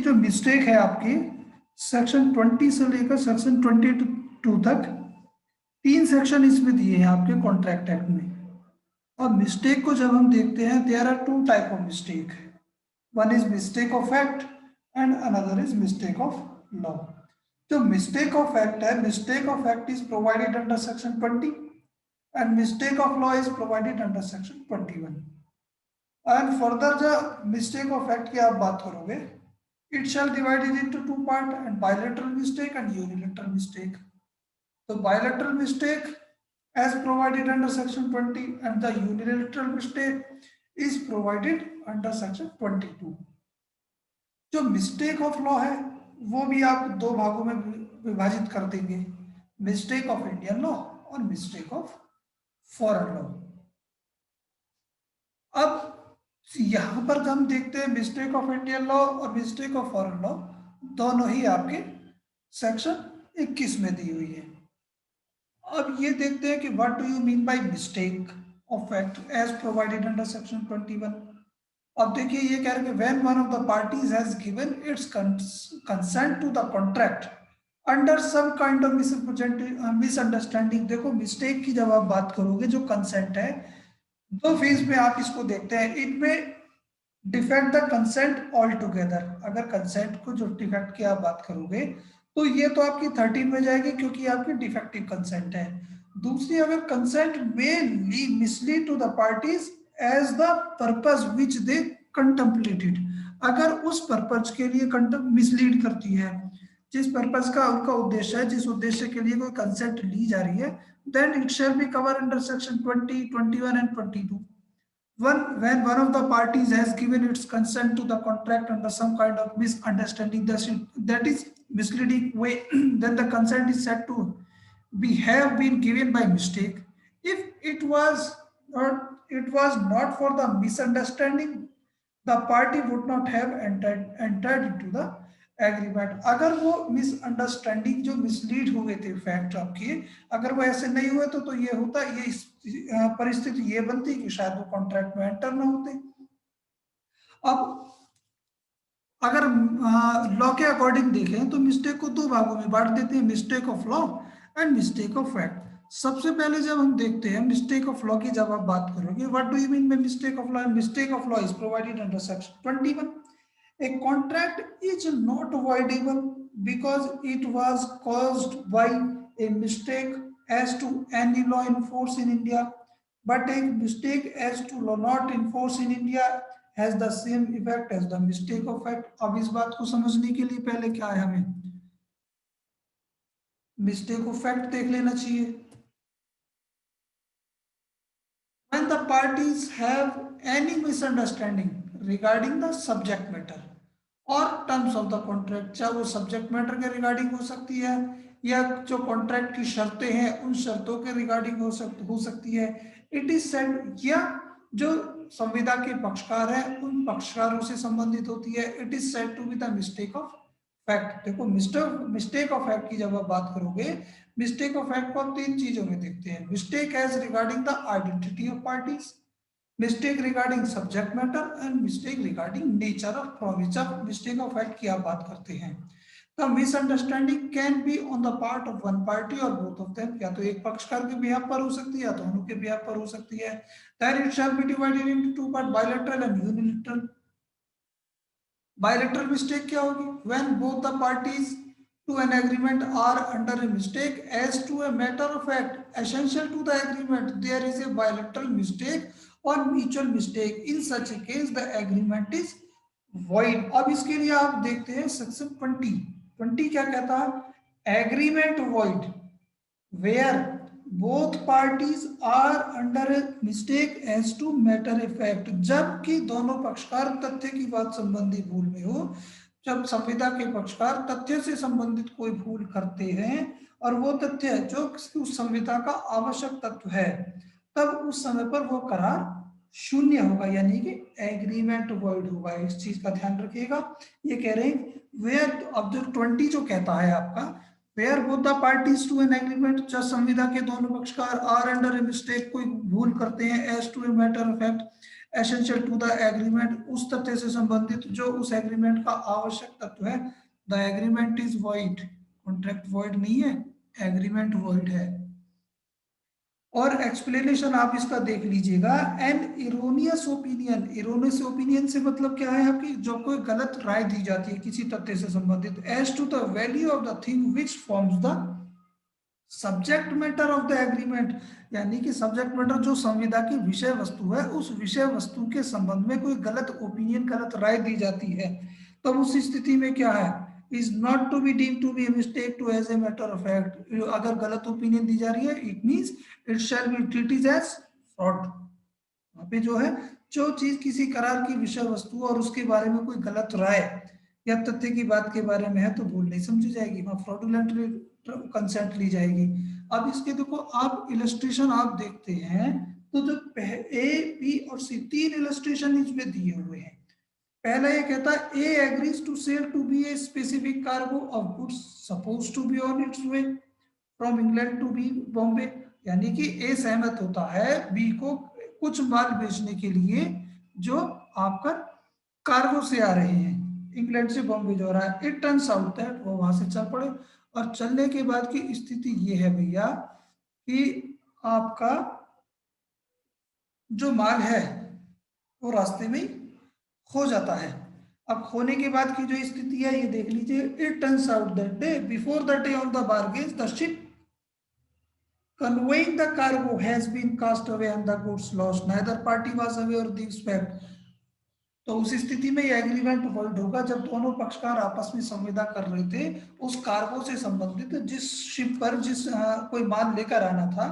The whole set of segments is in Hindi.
जो मिस्टेक है आपकी सेक्शन 20 से लेकर सेक्शन 22 तक 3 सेक्शन इसमें दिए हैं आपके कॉन्ट्रैक्ट एक्ट में। और मिस्टेक को जब हम देखते हैं, there are 2 type of mistake. One is mistake of fact and another is mistake of law. जो मिस्टेक ऑफ फैक्ट है, mistake of fact is provided under section 20 and mistake of law is provided under section 21। And further जो मिस्टेक ऑफ फैक्ट की आप बात करोगे, it shall divided into 2 part and bilateral mistake and unilateral mistake. So bilateral mistake as provided under section 20 and the unilateral mistake is provided under section 22. जो मिस्टेक ऑफ लॉ है वो भी आप 2 भागों में विभाजित कर देंगे, मिस्टेक ऑफ इंडियन लॉ और मिस्टेक ऑफ फॉरेन लॉ। अब यहां पर हम देखते हैं मिस्टेक ऑफ इंडियन लॉ और मिस्टेक ऑफ फॉरेन लॉ दोनों ही आपके सेक्शन 21 में दी हुई है। अब ये देखते हैं कि what do you mean by mistake of fact as provided under section 21। अब देखिए ये कह रहे हैं when one of the parties has given its consent to the contract under some kind of misunderstanding. देखो मिस्टेक की जब आप बात करोगे, जो कंसेंट है 2 फेज में आप इसको देखते हैं। इनमें defect the consent all together. अगर कंसेंट को जो डिफेक्ट की आप बात करोगे तो ये तो आपकी 13 में जाएगी क्योंकि आपकी डिफेक्टिव कंसेंट है। दूसरी, अगर कंसेंट में mislead to the parties as the purpose which they contemplated. अगर उस पर्पस के लिए मिसलीड करती है, जिस पर्पस का उनका उद्देश्य है, जिस उद्देश्य के लिए कोई कंसेंट ली जा रही है, then it shall be covered under section 20, 21 and 22. When one of the parties has given its consent to the contract under some kind of misunderstanding that is misleading way, then the consent is said to be have been given by mistake. If it was not for the misunderstanding, the party would not have entered into the agreement. अगर वो मिसअंडरस्टैंडिंग जो मिसलीड हुए थे फैक्ट आपके, अगर वो ऐसे नहीं हुए तो ये होता, ये परिस्थिति ये बनती कि शायद वो कॉन्ट्रैक्ट में एंटर ना होते। अब अगर लॉ के अकॉर्डिंग देखें तो मिस्टेक को 2 भागों में बांट देते हैं, mistake of law and mistake of fact. सबसे पहले जब हम देखते हैं मिस्टेक ऑफ लॉ की जब आप बात करोगे, what do you mean by mistake of law? Mistake of law is provided under section 21। A contract is not voidable because it was caused by a mistake as to any law in force in India, but a mistake as to law not in force in India has the same effect as the mistake of fact. अब इस बात को समझने के लिए पहले क्या है, हमें मिस्टेक ऑफ फैक्ट देख लेना चाहिए। When the parties have any misunderstanding regarding the subject matter और टर्म्स ऑफ द कॉन्ट्रैक्ट, चाहे वो सब्जेक्ट मैटर के रिगार्डिंग हो सकती है या जो कॉन्ट्रैक्ट की शर्तें हैं उन शर्तों के रिगार्डिंग हो सकती है। इट इज सेड, या जो संविदा के पक्षकार है उन पक्षकारों से संबंधित होती है। It is said to be the mistake of fact. देखो मिस्टेक ऑफ फैक्ट की जब आप बात करोगे, मिस्टेक ऑफ फैक्ट को आप 3 चीजों में देखते हैं। Mistake as regarding the identity of parties, mistake regarding subject matter and mistake regarding nature of province। of mistake of fact की आप बात करते हैं, the misunderstanding can be on the part of one party or both of them। या तो एक पक्षकार के बिहाफ पर हो सकती है या दोनों के बिहाफ पर हो सकती है। then it shall be divided into 2 parts, bilateral and unilateral। bilateral mistake क्या होगी? when both the parties to an agreement are under a mistake as to a matter of fact essential to the agreement, there is a bilateral mistake or mutual mistake। in such a case the agreement is void। अब इसके लिए आप देखते हैं सेक्शन 20 क्या कहता है? Agreement void where both parties are under a mistake as to matter of fact। जबकि दोनों पक्षकार तथ्य की बात संबंधी भूल में हो, जब संविदा के पक्षकार तथ्य से संबंधित कोई भूल करते हैं और वो तथ्य जो उस संविदा का आवश्यक तत्व है, तब उस समय पर वो करार शून्य होगा, यानी कि एग्रीमेंट वॉइड होगा। इस चीज का ध्यान रखिएगा। ये कह रहे हैं वेयर, अब जो 20 जो कहता है आपका, where both the parties to an agreement, जब संविदा के दोनों पक्षकार आर अंडर ए मिस्टेक, कोई भूल करते हैं as to a matter of fact essential to the agreement, उस तथ्य से संबंधित जो उस एग्रीमेंट का आवश्यक तत्व है। The agreement is void, contract void नहीं है, एग्रीमेंट वॉइड है। और एक्सप्लेनेशन आप इसका देख लीजिएगा, an erroneous opinion, erroneous opinion से मतलब क्या है आपकी, जो कोई गलत राय दी जाती है किसी तथ्य से संबंधित, as to the value of the thing which forms the subject matter of the agreement, यानी कि सब्जेक्ट मैटर जो संविदा की विषय वस्तु है, उस विषय वस्तु के संबंध में कोई गलत ओपिनियन, गलत राय दी जाती है, तब उस स्थिति में क्या है, is not to be deem to be mistake to as a matter of fact. अगर गलत ओपिनियन दी जा रही है, it means it shall be treated as fraud. वहां पे जो है, जो चीज किसी करार की विषय वस्तु और उसके बारे में कोई गलत राय या तथ्य की बात के बारे में है तो भूल नहीं समझी जाएगी, वहां फ्रॉडुलेंट कंसेंट ली जाएगी। अब इसके देखो आप इलस्ट्रेशन आप देखते हैं, तो जो ए बी और सी तीन इलस्ट्रेशन इसमें दिए हुए हैं। पहला ये कहता है A agrees to sell to B a specific cargo of goods suppose to be on its way from England to be Bombay, यानी कि ए सहमत होता है बी को कुछ माल बेचने के लिए जो आपका कार्गो से आ रहे हैं, इंग्लैंड से बॉम्बे जो रहा है। इट टर्न्स आउट दैट वो वहां से चल पड़े, और चलने के बाद की स्थिति ये है भैया कि आपका जो माल है वो रास्ते में ही खो जाता है। अब खोने के बाद की जो स्थिति है ये देख लीजिए, it turns out that day before the day on the bargain the ship conveying the cargo has been cast away and the goods lost, neither party was aware of this fact। तो उस स्थिति में ये एग्रीमेंट वॉइड होगा जब दोनों पक्षकार आपस में संविदा कर रहे थे उस कार्गो से संबंधित, जिस शिप पर जिस कोई माल लेकर आना था,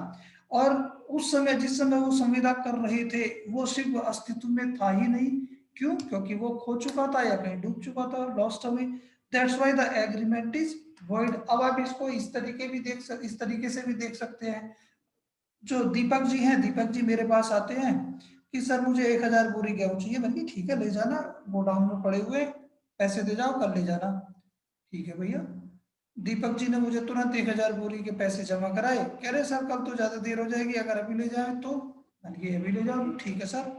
और उस समय जिस समय वो संविदा कर रहे थे वो शिप अस्तित्व में था ही नहीं। क्यों? क्योंकि वो खो चुका था या कहीं डूब चुका था, lost away. That's why the agreement is void. अब आप इसको इस तरीके से भी देख सकते हैं। जो दीपक जी हैं, दीपक जी मेरे पास आते हैं कि सर मुझे 1000 बोरी गेहूं चाहिए, मैंने कहा ठीक है ले जाना, गोडाउन में पड़े हुए पैसे दे जाओ कल ले जाना। ठीक है भैया। दीपक जी ने मुझे तुरंत 1000 बोरी के पैसे जमा कराए, कह रहे सर कल तो ज्यादा देर हो जाएगी, अगर अभी ले जाए तो। मैंने कहा अभी ले जाओ, ठीक है सर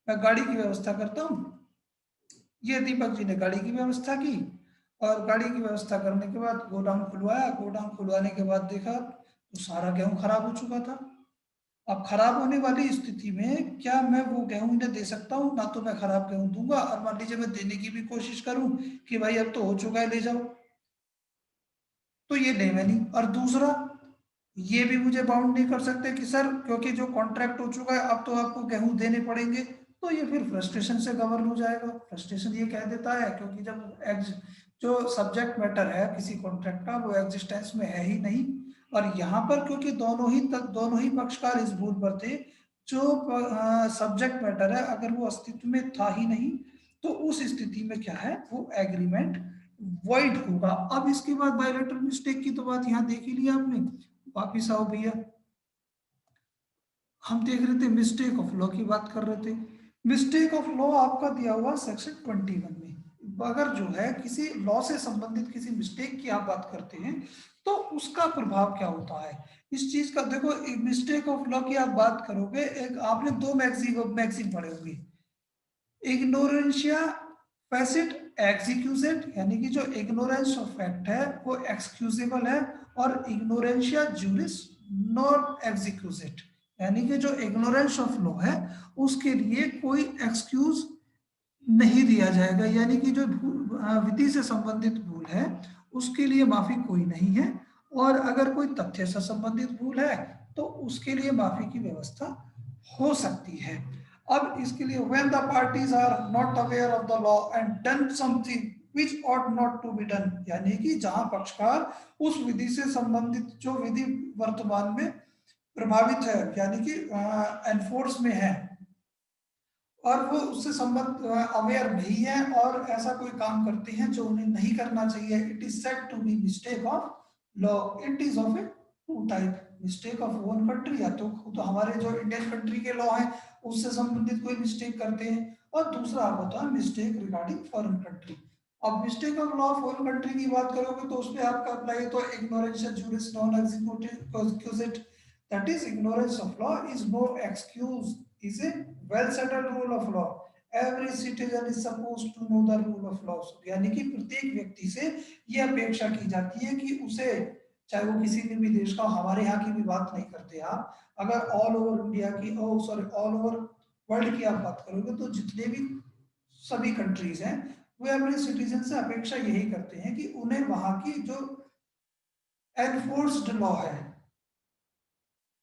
मैं गाड़ी की व्यवस्था करता हूँ। ये दीपक जी ने गाड़ी की व्यवस्था की, और गाड़ी की व्यवस्था करने के बाद गोडाउन खुलवाया, गोडाउन खुलवाने के बाद देखा तो सारा गेहूं खराब हो चुका था। अब खराब होने वाली स्थिति में क्या मैं वो गेहूं इन्हें दे सकता हूँ? ना तो मैं खराब गेहूं दूंगा, और मान लीजिए मैं देने की भी कोशिश करूं कि भाई अब तो हो चुका है ले जाओ, तो ये देंगे नहीं। और दूसरा, ये भी मुझे बाउंड नहीं कर सकते कि सर क्योंकि जो कॉन्ट्रैक्ट हो चुका है अब तो आपको गेहूं देने पड़ेंगे, तो ये फिर फ्रस्ट्रेशन से गवर्न हो जाएगा। फ्रस्ट्रेशन ये कह देता है क्योंकि जब जो सब्जेक्ट मैटर है किसी कॉन्ट्रैक्ट का वो एग्जिस्टेंस में है ही नहीं, और यहाँ पर क्योंकि दोनों ही पक्षकार इस भूल पर थे, जो सब्जेक्ट मैटर है अगर वो अस्तित्व में था ही नहीं, तो उस स्थिति में क्या है, वो एग्रीमेंट वॉइड होगा। अब इसके बाद बायलैटरल मिस्टेक की तो बात यहाँ देख ही लिया आपने। वापिस आओ भैया, हम देख रहे थे मिस्टेक ऑफ लॉ की बात कर रहे थे। मिस्टेक ऑफ लॉ आपका दिया हुआ सेक्शन 21 में। अगर जो है किसी लॉ से संबंधित किसी मिस्टेक की आप बात करते हैं तो उसका प्रभाव क्या होता है इस चीज का। देखो मिस्टेक ऑफ लॉ की आप बात करोगे, एक आपने दो मैक्सिम पढ़े होंगे, इग्नोरेंशिया फैसिट एक्सक्यूजेट, यानी कि जो इग्नोरेंस ऑफ फैक्ट है वो एक्सक्यूजेबल है, और इग्नोरेंशिया जूरिस नॉट एक्सक्यूजेट, यानी कि जो इग्नोरेंस ऑफ लॉ है उसके लिए कोई एक्सक्यूज नहीं दिया जाएगा, यानी कि जो विधि से संबंधित भूल है उसके लिए माफी कोई नहीं है, और अगर कोई तथ्य से संबंधित भूल है तो उसके लिए माफी की व्यवस्था हो सकती है। अब इसके लिए when the parties are not aware of the law and done something which ought not to be done, यानी कि जहां पक्षकार उस विधि से संबंधित जो विधि वर्तमान में प्रभावित है यानी कि एनफोर्स में है और वो उससे संबंध अवेयर नहीं है और ऐसा कोई काम करते हैं जो उन्हें नहीं करना चाहिए, it is said to be mistake of law. It is of a two type, mistake of one country, या तो हमारे जो इंडियन कंट्री के लॉ है उससे संबंधित कोई मिस्टेक करते हैं, और दूसरा आप होता है मिस्टेक रिगार्डिंग फॉरेन कंट्री। अब mistake of law foreign country की बात करोगे तो उसमें आपका अप्लाई तो इग्नोरेंस जूरिस नॉन एक्जिक्यूटिव that is ignorance of law is no excuse, is a well settled rule of law, every citizen is suppose to know the rule of law, यानी कि प्रत्येक व्यक्ति से ये अपेक्षा की जाती है कि उसे, चाहे वो किसी भी देश का, हमारे यहाँ की भी बात नहीं करते आप, अगर ऑल ओवर इंडिया की, सॉरी ऑल ओवर वर्ल्ड की आप बात करोगे तो जितने भी सभी कंट्रीज हैं वे अपने सिटीजन से अपेक्षा यही करते हैं कि उन्हें वहां की जो एनफोर्स्ड लॉ है,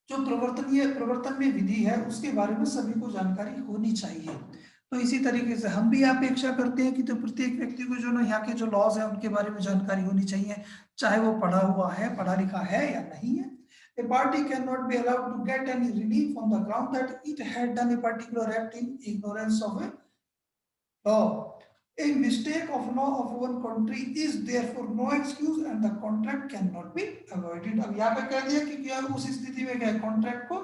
जो प्रवर्तन में विधि है, उसके बारे में सभी को जानकारी होनी चाहिए। तो इसी तरीके से हम भी अपेक्षा करते हैं कि तो प्रत्येक व्यक्ति को जो ना यहाँ के जो लॉज है उनके बारे में जानकारी होनी चाहिए, चाहे वो पढ़ा हुआ है, पढ़ा लिखा है या नहीं है। A party cannot be allowed to get any relief on the ground that it had done a particular act in ignorance of a law. A mistake of law of one country is therefore no excuse and the contract cannot be avoided. अब यहाँ पे कह दिया कि क्या उस स्थिति में क्या कॉन्ट्रैक्ट को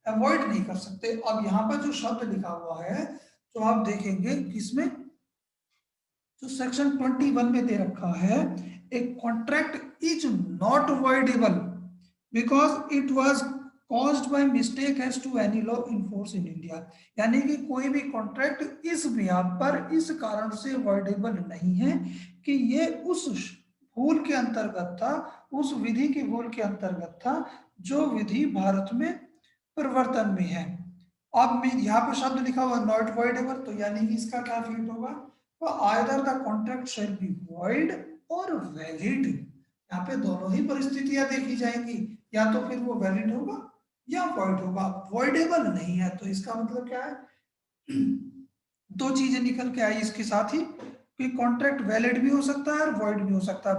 अवॉइड नहीं कर सकते। अब यहाँ पर जो शब्द लिखा हुआ है तो आप देखेंगे किसमें, जो सेक्शन 21 में दे रखा है, a contract is not avoidable because it was caused by mistake as to any law in force in India, यानी कि कोई भी कॉन्ट्रैक्ट इस ब्याह पर इस कारण से अवॉइडेबल नहीं है कि ये उस भूल के अंतर्गत था, उस विधि की भूल के अंतर्गत था जो विधि भारत में प्रवर्तन में है। अब यहाँ पे शब्द लिखा हुआ नॉट अवॉइडेबल, तो यानी कि इसका क्या फील्ड होगा, तो either the contract shall be void और वैलिड, यहाँ पे दोनों ही परिस्थितियां देखी जाएंगी, या तो फिर वो वैलिड होगा या वॉइड होगा, वॉइडेबल नहीं है। तो इसका मतलब क्या है, दो चीजें निकल के आई इसके साथ ही कि कॉन्ट्रैक्ट वैलिड भी हो सकता है और वॉइड भी हो सकता है,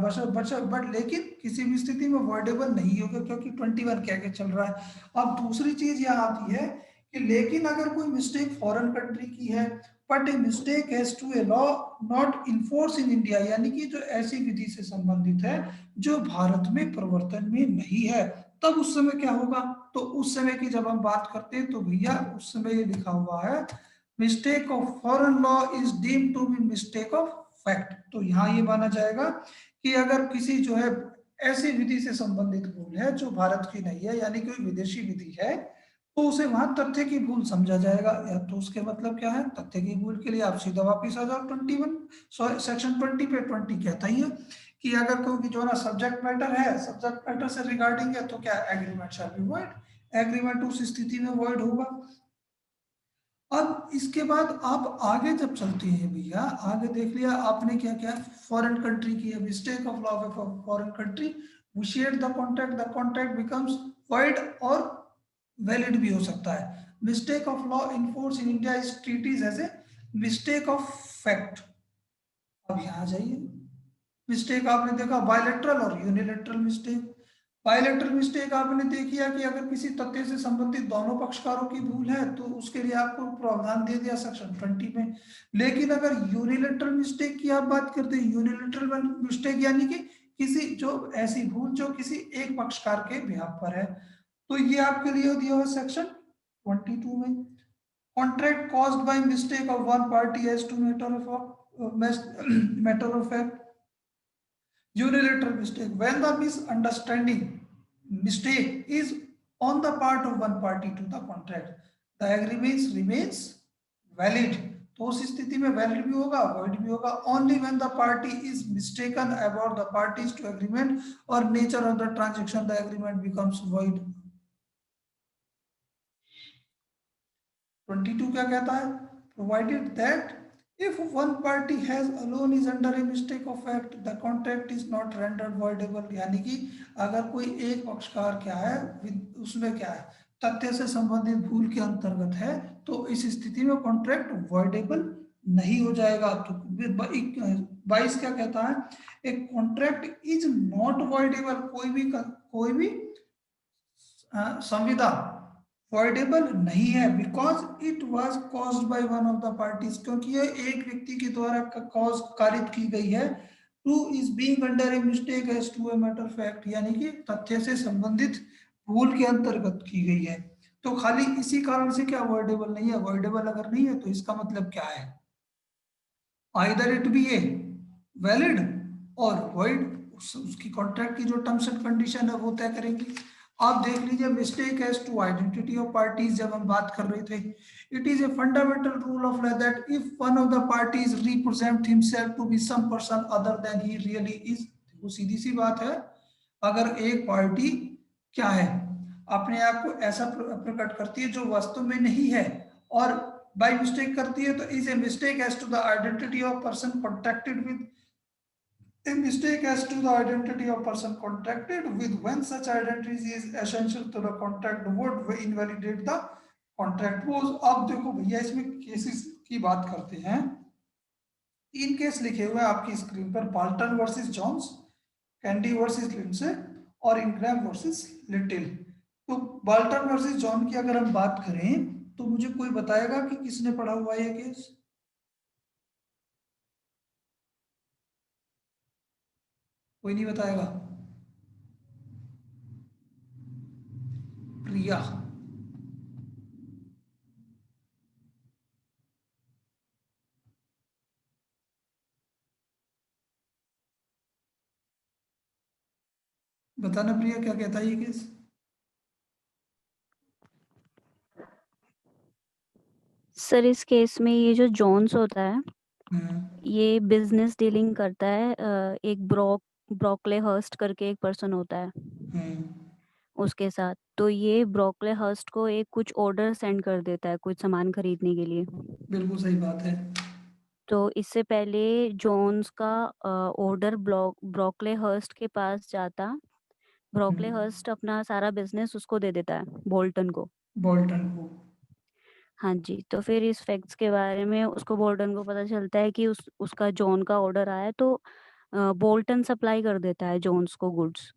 बट लेकिन किसी भी स्थिति में वॉइडेबल नहीं होगा क्योंकि 21 क्या क्या चल रहा है। अब दूसरी चीज यहाँ आती है कि लेकिन अगर कोई मिस्टेक फॉरेन कंट्री की है, but a mistake has to a law not in force in India, यानी कि जो ऐसी विधि से संबंधित है जो भारत में प्रवर्तन में नहीं है, तब उस समय क्या होगा, तो उस समय की जब हम बात करते हैं तो भैया उस समय ये लिखा हुआ है mistake of foreign law is deemed to be mistake of fact. तो यहाँ ये माना जाएगा कि अगर किसी जो है ऐसी विधि से संबंधित भूल है जो भारत की नहीं है, यानी कोई विदेशी विधि है, तो उसे वहां तथ्य की भूल समझा जाएगा। या तो उसके मतलब क्या है, तथ्य की भूल के लिए आप सीधा वापिस आ जाओ 21 सेक्शन 20 पे। 20 कहता ही है कि अगर कोई जो ना सब्जेक्ट मैटर है, सब्जेक्ट मैटर से रिगार्डिंग है, तो क्या agreement shall be void, agreement उस स्थिति में वॉइड होगा। अब इसके बाद आप आगे जब चलते हैं भैया, आगे देख लिया आपने क्या क्या, फॉरेन कंट्री की mistake of law of foreign country, we share the contract becomes void और वैलिड भी हो सकता है। Mistake of law in force in India is treated as a mistake of fact. अब यहाँ जाइए, मिस्टेक आपने देखा बायलैटरल और यूनिलैटरल मिस्टेक। बायलैटरल मिस्टेक आपने देखिए कि अगर किसी तथ्य से संबंधित दोनों पक्षकारों की भूल है तो उसके लिए आपको प्रावधान दे दिया सेक्शन 20 में। लेकिन अगर यूनिलैटरल मिस्टेक की आप बात करते हैं, यूनिलैटरल मिस्टेक यानी कि किसी जो ऐसी भूल जो किसी एक पक्षकार के बिहाफ पर है, तो ये आपके लिए दिया हुआ सेक्शन 22 में। Contract caused by mistake of one party as to matter of fact, unilateral mistake when the misunderstanding mistake is on the part of one party to the contract, the agreement remains valid। तो उस स्थिति में वैलिड भी होगा वॉइड भी होगा only when the party is mistaken about the parties to agreement और nature of the transaction, the agreement becomes void. 22 क्या कहता है, provided that if one party has alone is under a mistake of fact the contract is not rendered voidable, यानी कि अगर कोई एक पक्षकार क्या है उसमें क्या है तथ्य से संबंधित भूल के अंतर्गत है, तो इस स्थिति में कॉन्ट्रैक्ट वॉइडेबल नहीं हो जाएगा। तो 22 क्या कहता है, एक कॉन्ट्रैक्ट इज नॉट वॉइडेबल, कोई भी संविदा वॉइडेबल नहीं है because it was caused by one of the parties, क्योंकि ये एक व्यक्ति के द्वारा कॉज कारित की गई है। To is being under a mistake as to a matter fact, यानी कि तथ्य से संबंधित भूल के अंतर्गत की गई है। तो खाली इसी कारण से क्या वॉइडेबल नहीं है, वॉइडेबल अगर नहीं है तो इसका मतलब क्या है, either it be a valid और वॉइड, उसकी कॉन्ट्रैक्ट की जो टर्म्स एंड कंडीशन है वो तय करेंगी। आप देख लीजिए, mistake as to identity of parties जब हम बात कर रहे थे, it is a fundamental rule of law that if one of the parties represent himself to be some person other than he really is, वो सीधी सी बात है, अगर एक पार्टी क्या है, अपने आप को ऐसा प्रकट करती है जो वास्तव में नहीं है और बाय मिस्टेक करती है, तो is a mistake as to the identity of person contracted with, a mistake as to the identity of person contacted with when such identity is essential to the contact would invalidate the contract। वो अब देखो भैया इसमें केसेस की बात करते हैं, तीन केस लिखे हुए हैं आपकी स्क्रीन पर, Boulton versus Jones, Cundy versus Lindsay और इंग्रैम वर्सेस लिटिल। तो बाल्टन वर्सेस जॉन की अगर हम बात करें तो मुझे कोई बताएगा कि किसने पढ़ा हुआ है ये केस? कोई नहीं बताएगा? प्रिया, बताना प्रिया क्या कहता है ये केस? सर इस केस में ये जो जॉन्स होता है हम्म, ये बिजनेस डीलिंग करता है, एक ब्रोकले हर्स्ट करके एक पर्सन होता है हम्म, उसके साथ। तो ये ब्रोकले हर्स्ट को एक कुछ ऑर्डर सेंड कर देता है कुछ सामान खरीदने के लिए। बिल्कुल सही बात है। तो इससे पहले जॉन्स का ऑर्डर ब्रोकले हर्स्ट के पास जाता, ब्रोकले हर्स्ट अपना सारा बिजनेस उसको दे देता है, बोल्टन को। बोल्टन को। हाँ जी, तो फिर इस फैक्ट्स के बारे में उसको बोल्टन को पता चलता है कि उसका जॉन का ऑर्डर आया, तो बोल्टन सप्लाई कर देता है जॉन्स को गुड्स।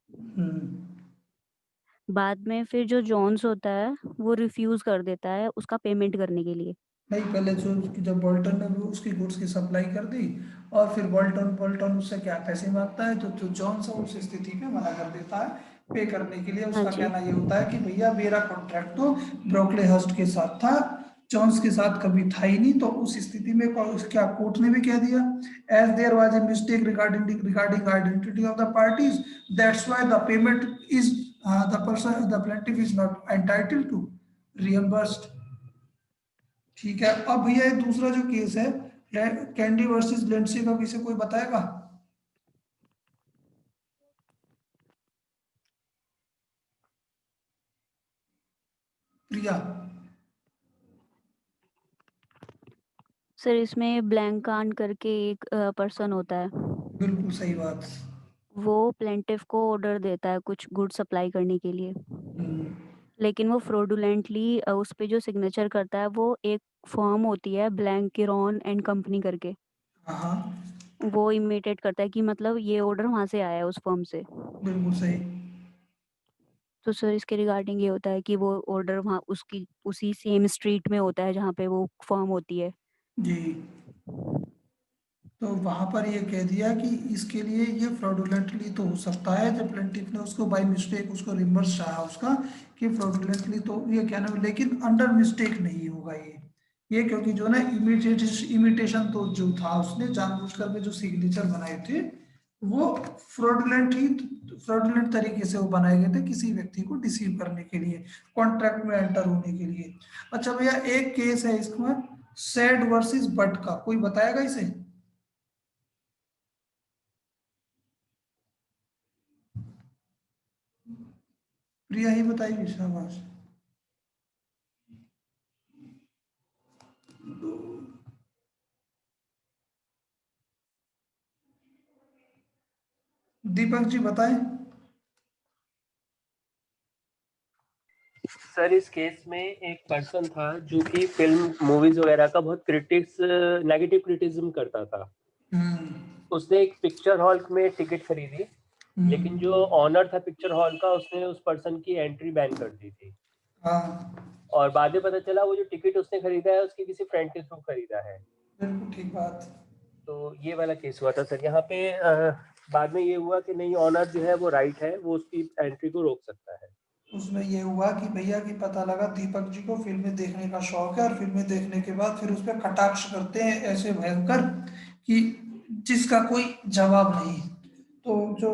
बाद में फिर जो जॉन्स होता है वो रिफ्यूज कर देता है उसका पेमेंट करने के लिए। नहीं, पहले जो जब बोल्टन ने भी उसकी गुड्स की सप्लाई कर दी और फिर बोल्टन बोल्टन उससे क्या पैसे मांगता है, तो जो जॉन्स है उस स्थिति में मना कर देता है पे करने के लिए। हाँ उसका जी। कहना ये होता है कि भैया मेरा कॉन्ट्रैक्ट तो ब्रोकले हर्स्ट के साथ था, जॉन्स के साथ कभी था ही नहीं। तो उस स्थिति में क्या कोर्ट ने भी कह दिया, as there was a mistake regarding identity of the parties, that's why the payment is the person the plaintiff is not entitled to reimbursed. ठीक है, अब भैया ये दूसरा जो केस है कैंडी वर्सेस लेंडसे का, किसे कोई बताएगा? प्रिया। सर इसमें ब्लैंकान करके एक पर्सन होता है, बिल्कुल सही बात। वो प्लेंटिफ को ऑर्डर देता है कुछ गुड सप्लाई करने के लिए, हम्म, लेकिन वो फ्रॉडुलेंटली उस पे जो सिग्नेचर करता है वो एक फर्म होती है ब्लैंकिरॉन एंड कंपनी करके, हाँ हाँ, वो इमिटेट करता है कि मतलब ये ऑर्डर वहां से आया है उस फर्म से। बिल्कुल सही। तो सर इसके रिगार्डिंग ये होता है कि वो ऑर्डर वहाँ उसकी उसी सेम स्ट्रीट में होता है जहाँ पे वो फर्म होती है। जी, तो वहां पर ये कह दिया कि इसके लिए ये फ्रॉडुलेंटली तो हो सकता है, जब प्लेंटिफ ने उसको बाय मिस्टेक उसको रिम्बर्स चाहा उसका कि फ्रॉडुलेंटली, तो ये क्या नाम है, लेकिन अंडर मिस्टेक नहीं होगा ये क्योंकि जो ना इमिटेशन तो जो था उसने जानबूझकर के जो सिग्नेचर बनाए थे वो फ्रॉडुलेंट तरीके से वो बनाए गए थे किसी व्यक्ति को डिसीव करने के लिए, कॉन्ट्रैक्ट में एंटर होने के लिए। अच्छा भैया एक केस है इसमें सेड वर्सेस बट का, कोई बताएगा इसे? प्रिया ही बताइए, शाबाश। दीपक जी बताएं। सर इस केस में एक पर्सन था जो कि फिल्म मूवीज वगैरह का बहुत नेगेटिव क्रिटिसिज्म करता था। उसने एक पिक्चर हॉल में टिकट खरीदी, लेकिन जो ऑनर था पिक्चर हॉल का उसने उस पर्सन की एंट्री बैन कर दी थी। हाँ, और बाद में पता चला वो जो टिकट उसने खरीदा है उसके किसी फ्रेंड के थ्रू खरीदा है। बिल्कुल ठीक बात। तो ये वाला केस हुआ था सर। यहाँ पे बाद में ये हुआ कि नहीं, ऑनर जो है वो राइट है, वो उसकी एंट्री को रोक सकता है। उसमें ये हुआ कि भैया की पता लगा दीपक जी को फिल्में देखने का शौक है और फिल्में देखने के बाद फिर उस पर कटाक्ष करते हैं ऐसे भयंकर कि जिसका कोई जवाब नहीं। तो जो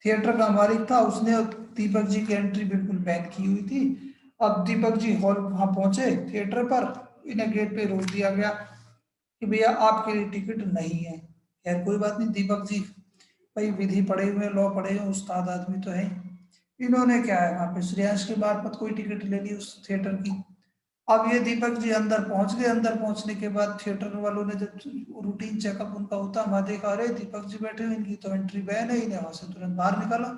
थिएटर का मालिक था, उसने दीपक जी की एंट्री बिल्कुल बैन की हुई थी। अब दीपक जी हॉल वहां पहुंचे थिएटर पर, इन्हें गेट पे रोक दिया गया कि भैया आपके लिए टिकट नहीं है। खैर कोई बात नहीं, दीपक जी भाई विधि पढ़े हुए, लॉ पढ़े हुए, उस्ताद आदमी तो है। इन्होंने क्या है, वहां पे श्रेयांश के मार्फत कोई टिकट ले ली उस थिएटर की। अब ये दीपक जी अंदर पहुंच गए। अंदर पहुंचने के बाद थिएटर वालों ने जब रूटीन चेकअप उनका होता, वहां देखा अरे दीपक जी बैठे हुए, इनकी तो एंट्री बैन है, इन्हें वहां से तुरंत बाहर निकाला।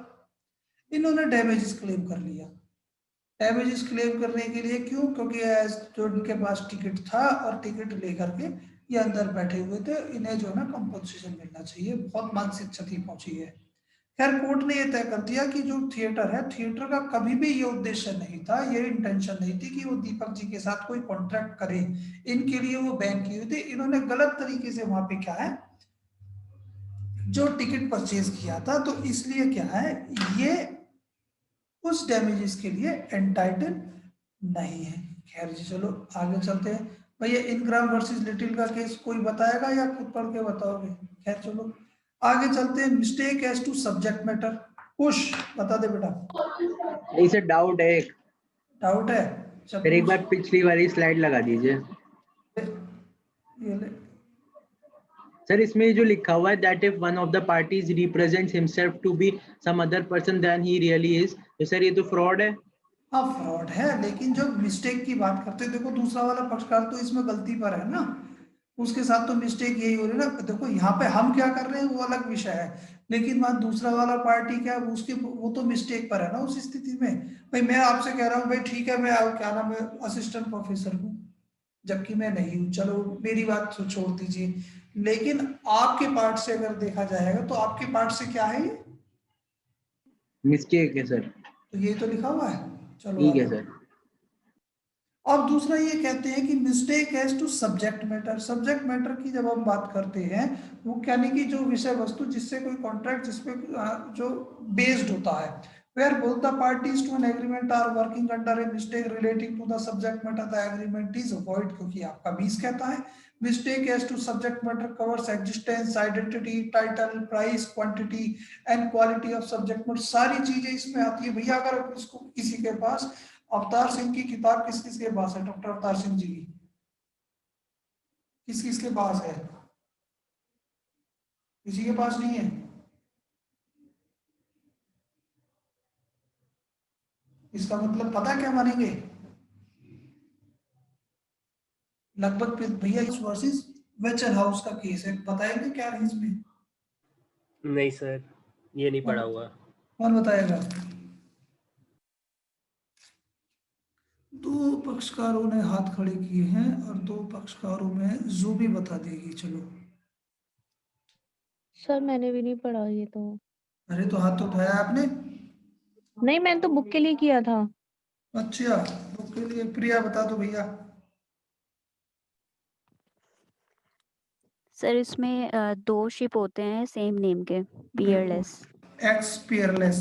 इन्होंने डैमेजेस क्लेम कर लिया। डैमेजेस क्लेम करने के लिए क्यों? क्योंकि जो इनके पास टिकट था और टिकट लेकर के ये अंदर बैठे हुए थे, इन्हें जो है ना कंपनसेशन मिलना चाहिए, बहुत मानसिक क्षति पहुंची है। खैर कोर्ट ने यह तय कर दिया कि जो थिएटर है, थिएटर का कभी भी ये उद्देश्य नहीं था, ये इंटेंशन नहीं थी कि वो दीपक जी के साथ कोई कॉन्ट्रैक्ट करे, इनके लिए वो बैन की हुई थी। इन्होंने गलत तरीके से वहां पे क्या है जो टिकट परचेज किया था, तो इसलिए क्या है ये उस डैमेजेस के लिए एंटाइटल नहीं है। खैर जी चलो आगे चलते हैं। भैया इनग्राम वर्सेस लिटिल का केस कोई बताएगा या खुद पढ़ के बताओगे? खैर चलो आगे चलते हैं। Mistake as to subject matter, कुछ बता दे बेटा। इसे डाउट है एक, डाउट है? फिर एक बार पिछली वाली स्लाइड लगा दीजिए ये ले। सर। इसमें जो लिखा हुआ है that if one of the parties represents himself to be some other person than he really is, तो सर ये तो फ्रॉड है। हाँ फ्रॉड है, लेकिन जब मिस्टेक की बात करते हैं, देखो दूसरा वाला पक्षकार तो इसमें गलती पर है ना, उसके साथ तो मिस्टेक यही हो रही है ना। देखो यहाँ पे हम क्या कर रहे हैं वो अलग विषय है, लेकिन वहां दूसरा वाला पार्टी क्या है, उसकी वो तो मिस्टेक पर है ना उस स्थिति में। भाई मैं आपसे कह रहा हूँ भाई ठीक है, मैं क्या नाम है असिस्टेंट प्रोफेसर हूँ, जबकि मैं नहीं हूँ, चलो मेरी बात तो छोड़ दीजिए, लेकिन आपके पार्ट से अगर देखा जाएगा तो आपके पार्ट से क्या है ये? मिस्टेक है सर। तो ये तो लिखा हुआ है। चलो ठीक है आगे। सर। अब दूसरा ये कहते हैं कि mistake as to subject matter. Subject matter की जब हम बात करते हैं, वो यानी कि जो विषय वस्तु जिससे कोई कॉन्ट्रैक्ट जिसपे जो बेस्ड होता है, where both the parties to an agreement are working under a mistake relating to the subject matter, the agreement is avoid. क्योंकि आपका 20 कहता है mistake as to subject matter covers existence, identity, title, price, quantity and quality of subject matter. सारी चीजें इसमें आती है भैया। अगर इसको किसी के पास अवतार सिंह की किताब किस किस के पास है, डॉक्टर अवतार सिंह जी की किस किस के पास है? किसी के पास नहीं है? इसका मतलब पता क्या मानेंगे? लगभग भैया इस वर्सेस वेचल हाउस का केस है, बताएंगे क्या है इसमें? नहीं सर, ये नहीं पढ़ा हुआ। कौन बताएगा? दो पक्षकारों ने हाथ खड़े किए हैं और दो पक्षकारों में जो भी बता देगी। चलो सर मैंने भी नहीं पढ़ा ये तो। अरे तो हाथ तो उठाया आपने? नहीं मैंने तो बुक के लिए किया था। अच्छा बुक के लिए। प्रिया बता दो भैया। सर इसमें 2 शिप होते हैं सेम नेम के, पियरलेस। X Peerless.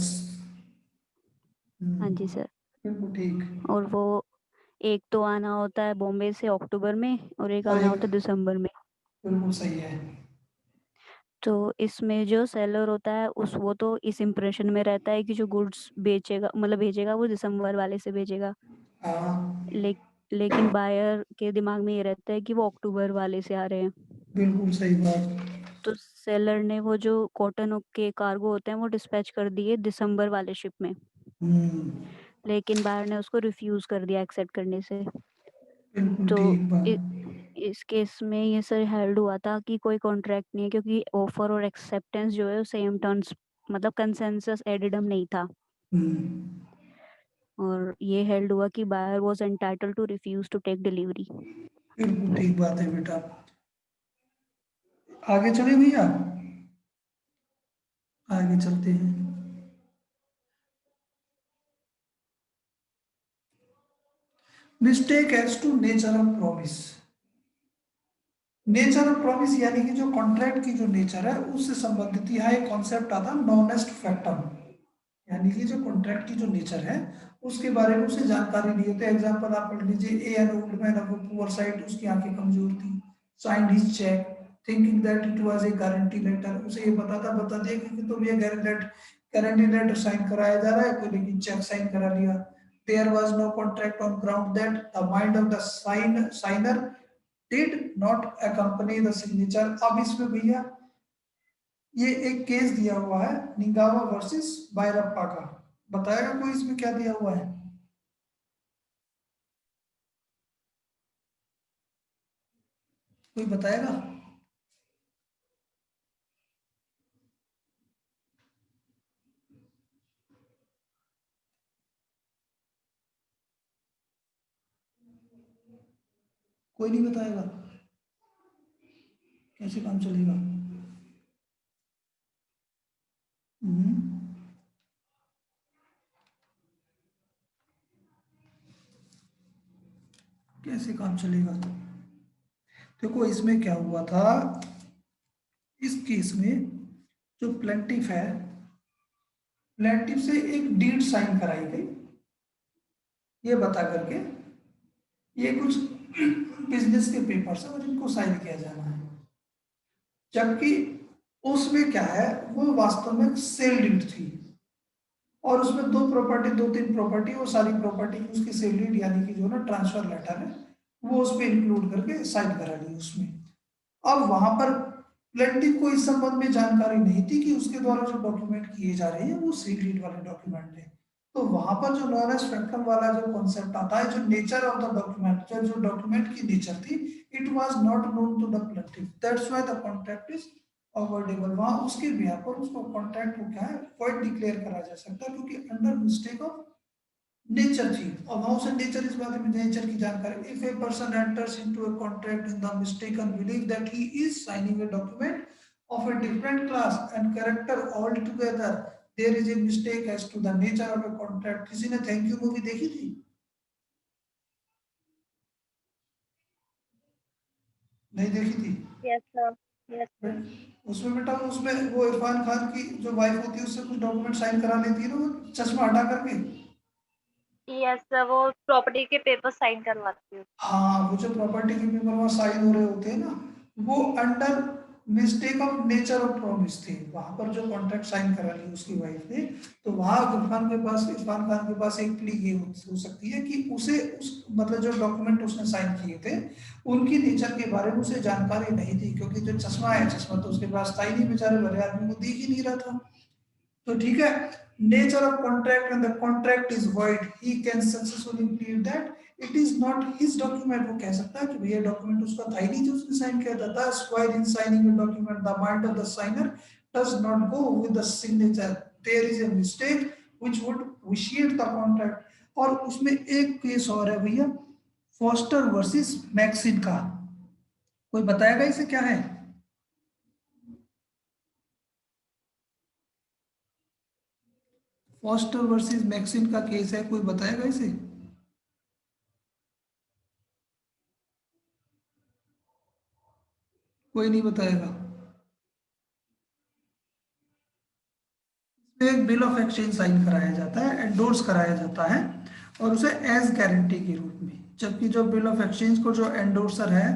हाँ जी सर। बिल्कुल ठीक। और वो एक तो आना होता है बॉम्बे से अक्टूबर में और एक और आना एक होता है दिसंबर में। बिल्कुल सही है। तो इसमें जो सेलर होता है उस वो तो इस इम्प्रेशन में रहता है कि जो गुड्स बेचेगा मतलब भेजेगा वो दिसंबर वाले से भेजेगा। हाँ लेकिन बायर के दिमाग में ये रहता है कि वो अक्टूबर वाले से आ रहे हैं। बिल्कुल सही बात। तो सेलर ने वो जो कॉटन के कार्गो होते हैं वो डिस्पैच कर दिए दिसंबर वाले शिप में, लेकिन बायर ने उसको रिफ्यूज कर दिया एक्सेप्ट करने से। बिल्कुल तो ठीक बात। इस केस में ये सर हेल्ड हुआ था कि कोई कॉन्ट्रैक्ट नहीं है, क्योंकि ऑफर और एक्सेप्टेंस जो है सेम टर्म्स मतलब कंसेंसस एडिडम नहीं था। और ये हेल्ड हुआ कि buyer was entitled to refuse to take delivery. बिल्कुल ठीक बात है बेटा। आगे चले भैया, आगे चलते हैं। Mistake as to nature of promise. Nature of promise यानी कि जो कॉन्ट्रैक्ट की जो नेचर है उससे संबंधित यहाँ एक कॉन्सेप्ट आता है नॉनेस्ट फैक्टम, यानी कि जो कॉन्ट्रैक्ट की जो नेचर है उसके बारे में उसे जानकारी नहीं होती। एग्जांपल आप पढ़ लीजिए, a an old man of poor sight, उसकी आंखें कमजोर थी, signed his cheque thinking that it was a guarantee letter. उसे ये बता दिया कि तुम ये गारंटी गारंटी लेटर साइन कराया जा रहा है, कोई लेकिन चेक साइन करा लिया। There was no contract on ground that the mind of the signer did not accompany the signature. अब इसमें भैया ये एक केस दिया हुआ है निंगावा वर्सेस बायरप्पा का, बताएगा कोई इसमें क्या दिया हुआ है? कोई बताएगा? कोई नहीं बताएगा? कैसे काम चलेगा? कैसे काम चलेगा? देखो इसमें क्या हुआ था, इस केस में जो प्लेंटिफ है, प्लेंटिफ से एक डीड साइन कराई गई ये बता करके ये कुछ बिजनेस के पेपर्स हैं और इनको साइन किया जाना है, जबकि उसमें क्या है वो वास्तव में सेल डीड थी और उसमें दो तीन प्रॉपर्टी वो सारी प्रॉपर्टी उसकी सेल डीड यानी कि जो ना ट्रांसफर लेटर है वो उसमें इंक्लूड करके साइन करा ली उसमें। अब वहां पर प्लेंटिफ को इस संबंध में जानकारी नहीं थी कि उसके द्वारा जो डॉक्यूमेंट किए जा रहे हैं वो सेल डीड वाले डॉक्यूमेंट है, तो वहां पर जो नॉन स्पेक्ट्रम वाला जो कॉन्सेप्ट आता है, जो नेचर ऑफ द डॉक्यूमेंट, जो डॉक्यूमेंट की नेचर थी, it was not known to the plaintiff, that's why the contract is avoidable. वहां उसके बिहाफ पर उसको कॉन्ट्रैक्ट को क्या है वॉइड डिक्लेयर करा जा सकता है क्योंकि अंडर मिस्टेक ऑफ नेचर थी, और वहां से नेचर इस बात में नेचर की जानकारी। If a person enters into a contract in the mistaken belief that he is signing a document of a different class and character altogether, there is a mistake as to the nature of a contract. किसी ने थैंक यू मूवी देखी थी? नहीं देखी थी? Yes sir, yes sir. उसमें बेटा उसमें वो इरफान खान की जो वाइफ होती है उससे कुछ डॉक्यूमेंट साइन करा लेती है ना, वो चश्मा हटा करके। यस सर, वो प्रॉपर्टी के पेपर साइन करवाती हूँ। हाँ, वो जो प्रॉपर्टी के पेपर वहाँ साइन हो रहे होते हैं ना, वो under mistake of nature of promise थे, वहां पर जो कॉन्ट्रैक्ट साइन करा ली उसकी वाइफ ने, तो वहां इरफान खान के पास एक प्ली ये हो सकती है कि उसे उस मतलब जो डॉक्यूमेंट उसने साइन किए थे उनकी नेचर के बारे में उसे जानकारी नहीं थी, क्योंकि जो चश्मा है, चश्मा तो उसके पास था ही नहीं, बेचारे भले आदमी को दिख ही नहीं रहा था। तो ठीक है, nature of contract and the contract is void, he can successfully plead that it is not his document। वो कह सकता है कि भैया डॉक्यूमेंट उसका था ही नहीं जो उसने साइन किया था। Thus while in signing a document the mind of the signer does not go with the signature, there is a mistake which would vitiate the contract। और उसमें एक केस और है भैया, फॉस्टर वर्सेस मैक्सिन का, कोई बताएगा इसे क्या है? फॉस्टर वर्सेस मैक्सिन का केस है, कोई बताएगा इसे? कोई नहीं बताएगा। इसमें एक बिल ऑफ एक्सचेंज साइन कराया जाता है, एंडोर्स कराया जाता है और उसे एज गारंटी के रूप में, जबकि जो बिल ऑफ एक्सचेंज को जो एंडोर्सर है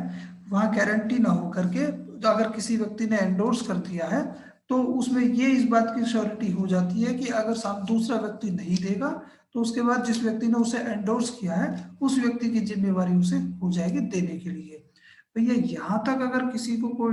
वहाँ गारंटी ना हो करके अगर किसी व्यक्ति ने एंडोर्स कर दिया है तो उसमें ये इस बात की श्योरिटी हो जाती है कि अगर दूसरा व्यक्ति नहीं देगा तो उसके बाद जिस व्यक्ति ने उसे एंडोर्स किया है उस व्यक्ति की जिम्मेवारी उसे हो जाएगी देने के लिए। तो ये यहाँ तक अगर किसी को कोई